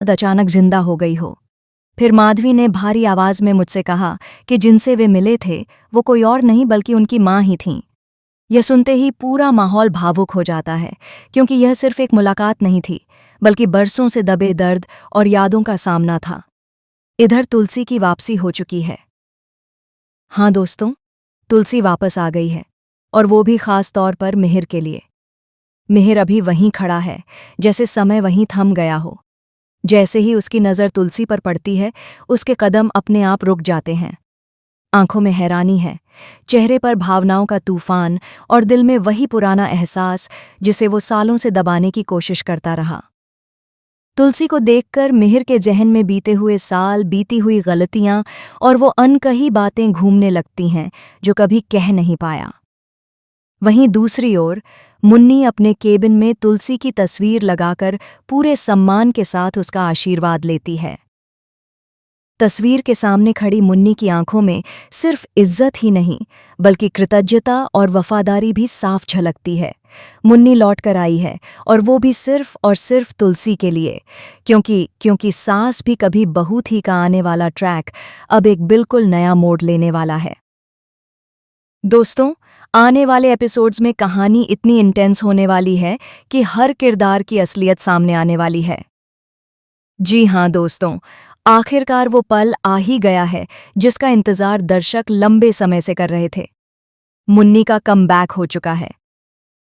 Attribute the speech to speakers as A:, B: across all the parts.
A: अचानक जिंदा हो गई हो। फिर माधवी ने भारी आवाज में मुझसे कहा कि जिनसे वे मिले थे वो कोई और नहीं बल्कि उनकी माँ ही थीं। यह सुनते ही पूरा माहौल भावुक हो जाता है, क्योंकि यह सिर्फ एक मुलाकात नहीं थी बल्कि बरसों से दबे दर्द और यादों का सामना था। इधर तुलसी की वापसी हो चुकी है। हाँ दोस्तों, तुलसी वापस आ गई है, और वो भी खास तौर पर मिहिर के लिए। मिहिर अभी वहीं खड़ा है, जैसे समय वहीं थम गया हो। जैसे ही उसकी नज़र तुलसी पर पड़ती है, उसके कदम अपने आप रुक जाते हैं। आंखों में हैरानी है, चेहरे पर भावनाओं का तूफान, और दिल में वही पुराना एहसास जिसे वो सालों से दबाने की कोशिश करता रहा। तुलसी को देखकर मिहिर के जहन में बीते हुए साल, बीती हुई गलतियां और वो अनकही बातें घूमने लगती हैं जो कभी कह नहीं पाया। वहीं दूसरी ओर मुन्नी अपने केबिन में तुलसी की तस्वीर लगाकर पूरे सम्मान के साथ उसका आशीर्वाद लेती है। तस्वीर के सामने खड़ी मुन्नी की आंखों में सिर्फ इज्जत ही नहीं बल्कि कृतज्ञता और वफादारी भी साफ झलकती है। मुन्नी लौट कर आई है, और वो भी सिर्फ और सिर्फ तुलसी के लिए, क्योंकि सास भी कभी बहू थी का आने वाला ट्रैक अब एक बिल्कुल नया मोड़ लेने वाला है। दोस्तों, आने वाले एपिसोड्स में कहानी इतनी इंटेंस होने वाली है कि हर किरदार की असलियत सामने आने वाली है। जी हाँ दोस्तों, आखिरकार वो पल आ ही गया है जिसका इंतजार दर्शक लंबे समय से कर रहे थे। मुन्नी का कमबैक हो चुका है,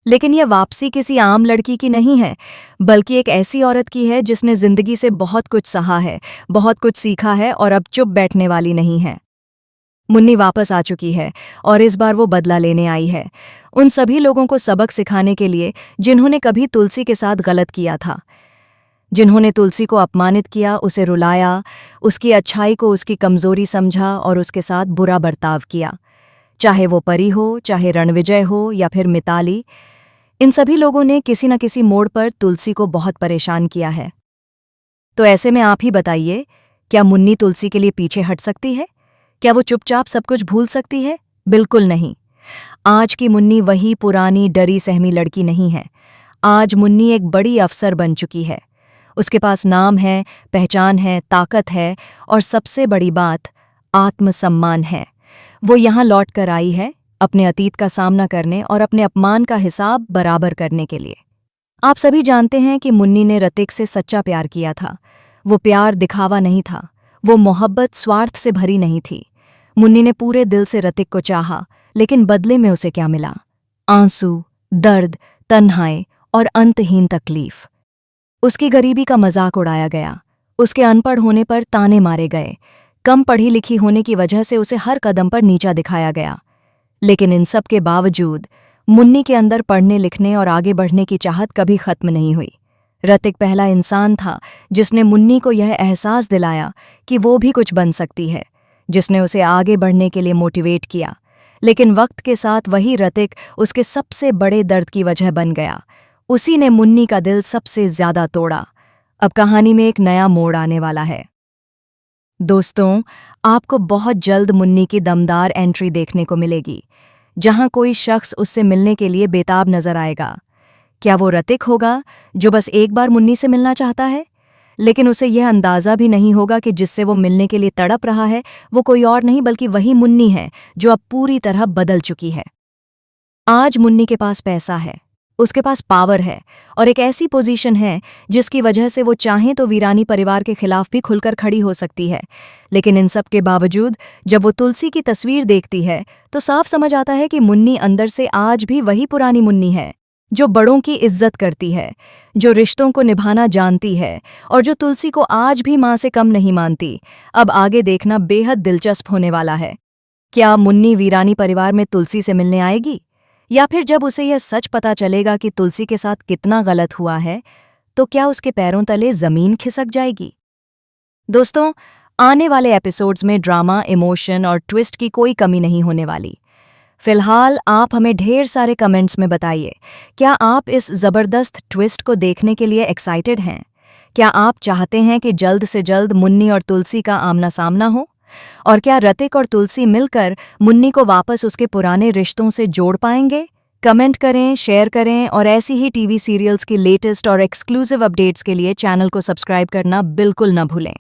A: लेकिन यह वापसी किसी आम लड़की की नहीं है, बल्कि एक ऐसी औरत की है जिसने जिंदगी से बहुत कुछ सहा है, बहुत कुछ सीखा है और अब चुप बैठने वाली नहीं है। मुन्नी वापस आ चुकी है, और इस बार वो बदला लेने आई है, उन सभी लोगों को सबक सिखाने के लिए जिन्होंने कभी तुलसी के साथ गलत किया था, जिन्होंने तुलसी को अपमानित किया, उसे रुलाया, उसकी अच्छाई को उसकी कमजोरी समझा और उसके साथ बुरा बर्ताव किया। चाहे वो परी हो, चाहे रणविजय हो या फिर मिताली, इन सभी लोगों ने किसी न किसी मोड़ पर तुलसी को बहुत परेशान किया है। तो ऐसे में आप ही बताइए, क्या मुन्नी तुलसी के लिए पीछे हट सकती है? क्या वो चुपचाप सब कुछ भूल सकती है? बिल्कुल नहीं। आज की मुन्नी वही पुरानी डरी सहमी लड़की नहीं है। आज मुन्नी एक बड़ी अफसर बन चुकी है। उसके पास नाम है, पहचान है, ताकत है, और सबसे बड़ी बात आत्मसम्मान है। वो यहाँ लौट कर आई है अपने अतीत का सामना करने और अपने अपमान का हिसाब बराबर करने के लिए। आप सभी जानते हैं कि मुन्नी ने ऋतिक से सच्चा प्यार किया था। वो प्यार दिखावा नहीं था, वो मोहब्बत स्वार्थ से भरी नहीं थी। मुन्नी ने पूरे दिल से ऋतिक को चाहा, लेकिन बदले में उसे क्या मिला? आंसू, दर्द, तन्हाई और अंतहीन तकलीफ। उसकी गरीबी का मजाक उड़ाया गया, उसके अनपढ़ होने पर ताने मारे गए, कम पढ़ी लिखी होने की वजह से उसे हर कदम पर नीचा दिखाया गया। लेकिन इन सब के बावजूद मुन्नी के अंदर पढ़ने लिखने और आगे बढ़ने की चाहत कभी खत्म नहीं हुई। ऋतिक पहला इंसान था जिसने मुन्नी को यह एहसास दिलाया कि वो भी कुछ बन सकती है, जिसने उसे आगे बढ़ने के लिए मोटिवेट किया। लेकिन वक्त के साथ वही ऋतिक उसके सबसे बड़े दर्द की वजह बन गया। उसी ने मुन्नी का दिल सबसे ज्यादा तोड़ा। अब कहानी में एक नया मोड़ आने वाला है। दोस्तों, आपको बहुत जल्द मुन्नी की दमदार एंट्री देखने को मिलेगी, जहां कोई शख्स उससे मिलने के लिए बेताब नजर आएगा। क्या वो ऋतिक होगा जो बस एक बार मुन्नी से मिलना चाहता है, लेकिन उसे यह अंदाजा भी नहीं होगा कि जिससे वो मिलने के लिए तड़प रहा है वो कोई और नहीं बल्कि वही मुन्नी है जो अब पूरी तरह बदल चुकी है। आज मुन्नी के पास पैसा है, उसके पास पावर है और एक ऐसी पोजीशन है जिसकी वजह से वो चाहे तो वीरानी परिवार के खिलाफ भी खुलकर खड़ी हो सकती है। लेकिन इन सब के बावजूद जब वो तुलसी की तस्वीर देखती है तो साफ समझ आता है कि मुन्नी अंदर से आज भी वही पुरानी मुन्नी है, जो बड़ों की इज्जत करती है, जो रिश्तों को निभाना जानती है और जो तुलसी को आज भी मां से कम नहीं मानती। अब आगे देखना बेहद दिलचस्प होने वाला है। क्या मुन्नी वीरानी परिवार में तुलसी से मिलने आएगी, या फिर जब उसे यह सच पता चलेगा कि तुलसी के साथ कितना गलत हुआ है तो क्या उसके पैरों तले जमीन खिसक जाएगी? दोस्तों, आने वाले एपिसोड्स में ड्रामा, इमोशन और ट्विस्ट की कोई कमी नहीं होने वाली। फिलहाल आप हमें ढेर सारे कमेंट्स में बताइए, क्या आप इस जबरदस्त ट्विस्ट को देखने के लिए एक्साइटेड हैं? क्या आप चाहते हैं कि जल्द से जल्द मुन्नी और तुलसी का आमना सामना हो? और क्या ऋतिक और तुलसी मिलकर मुन्नी को वापस उसके पुराने रिश्तों से जोड़ पाएंगे? कमेंट करें, शेयर करें और ऐसी ही टीवी सीरियल्स की लेटेस्ट और एक्सक्लूसिव अपडेट्स के लिए चैनल को सब्सक्राइब करना बिल्कुल न भूलें।